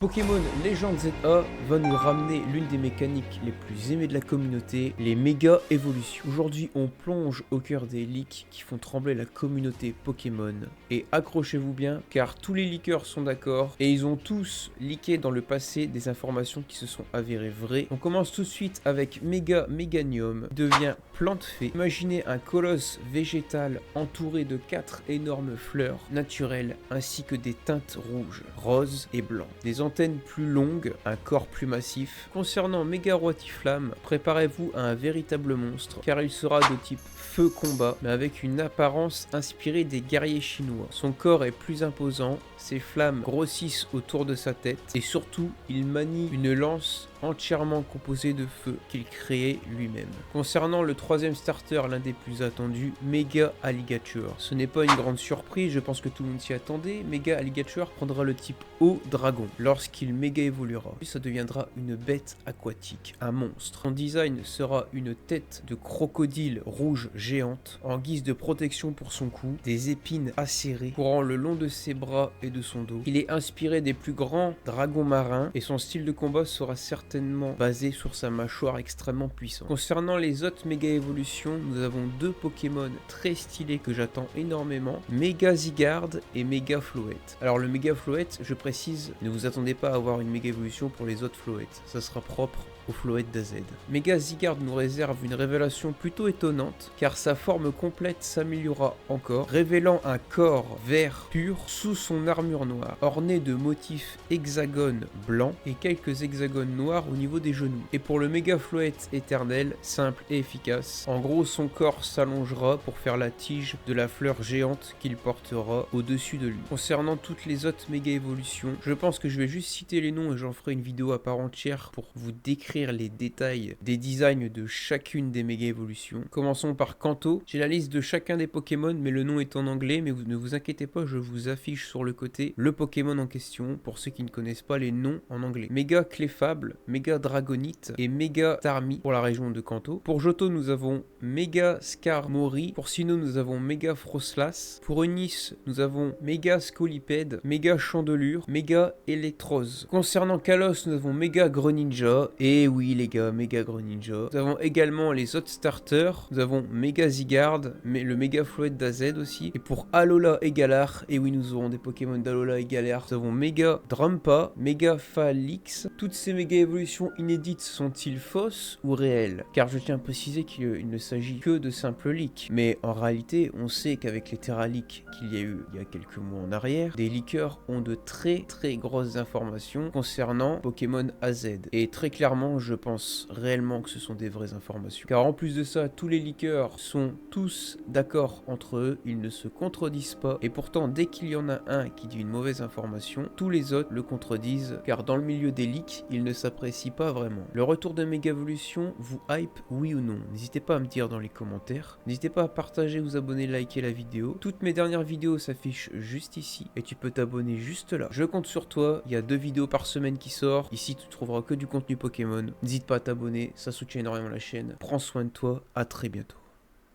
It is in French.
Pokémon Legends ZA va nous ramener l'une des mécaniques les plus aimées de la communauté, les méga évolutions. Aujourd'hui, on plonge au cœur des leaks qui font trembler la communauté Pokémon. Et accrochez-vous bien, car tous les leakers sont d'accord et ils ont tous leaké dans le passé des informations qui se sont avérées vraies. On commence tout de suite avec Mega Meganium, devient plante fée. Imaginez un colosse végétal entouré de 4 énormes fleurs naturelles ainsi que des teintes rouges, roses et blancs. Des antennes plus longues, un corps plus massif. Concernant Mega Roitiflamme, préparez-vous à un véritable monstre car il sera de type feu combat mais avec une apparence inspirée des guerriers chinois. Son corps est plus imposant, ses flammes grossissent autour de sa tête et surtout il manie une lance entièrement composée de feu qu'il créait lui-même. Concernant le troisième starter, l'un des plus attendus, Mega Alligator. Ce n'est pas une grande surprise, je pense que tout le monde s'y attendait. Mega Alligator prendra le type eau dragon. Lorsqu'il méga évoluera, ça deviendra une bête aquatique, un monstre. Son design sera une tête de crocodile rouge géante en guise de protection pour son cou, des épines acérées courant le long de ses bras et de son dos. Il est inspiré des plus grands dragons marins et son style de combat sera certainement basé sur sa mâchoire extrêmement puissante. Concernant les autres méga évolutions, nous avons deux Pokémon très stylés que j'attends énormément, Mega Zygarde et Mega Floette. Alors le Mega Floette, je précise, ne vous attendez pas à avoir une méga évolution pour les autres Floettes, ça sera propre aux Floettes d'AZ. Mega Zygarde nous réserve une révélation plutôt étonnante car sa forme complète s'améliorera encore, révélant un corps vert pur sous son armure noire, orné de motifs hexagones blancs et quelques hexagones noirs au niveau des genoux. Et pour le Mega Floette éternel, simple et efficace, en gros son corps s'allongera pour faire la tige de la fleur géante qu'il portera au-dessus de lui. Concernant toutes les autres méga évolutions, je pense que je vais juste citer les noms et j'en ferai une vidéo à part entière pour vous décrire les détails des designs de chacune des méga évolutions. Commençons par Kanto. J'ai la liste de chacun des Pokémon mais le nom est en anglais, mais ne vous inquiétez pas, je vous affiche sur le côté le Pokémon en question pour ceux qui ne connaissent pas les noms en anglais. Mega Clefable, Mega Dragonite et Mega Tarmi pour la région de Kanto. Pour Johto nous avons Mega Skarmory, pour Sinnoh nous avons Mega Froslas, pour Unis nous avons Mega Scolipede, Mega Chandelure, Mega Electrose. Concernant Kalos nous avons Mega Greninja, et oui les gars, Mega Greninja. Nous avons également les autres starters, nous avons Mega Zygarde, mais le Mega Floette d'AZ aussi. Et pour Alola et Galar, et oui nous aurons des Pokémon d'Alola et Galar, nous avons Mega Drampa, Mega Phalix. Toutes ces méga évolutions inédites sont-ils fausses ou réelles? Car je tiens à préciser qu'il ne s'agit que de simples leaks. Mais en réalité, on sait qu'avec les Terra Leaks qu'il y a eu il y a quelques mois en arrière, des leakers ont de très grosses informations concernant Pokémon AZ. Et très clairement, je pense réellement que ce sont des vraies informations. Car en plus de ça, tous les leakers sont tous d'accord entre eux, ils ne se contredisent pas. Et pourtant, dès qu'il y en a un qui dit une mauvaise information, tous les autres le contredisent. Car dans le milieu des leaks, ils ne s'apprécient pas vraiment. Le retour de Mega Evolution vous hype, oui ou non? N'hésitez pas à me dire dans les commentaires. N'hésitez pas à partager, vous abonner, liker la vidéo. Toutes mes dernières vidéos s'affichent juste ici et tu peux t'abonner juste là. Je compte sur toi, il y a 2 vidéos par semaine qui sortent. Ici, tu trouveras que du contenu Pokémon. N'hésite pas à t'abonner, ça soutient énormément la chaîne. Prends soin de toi, à très bientôt.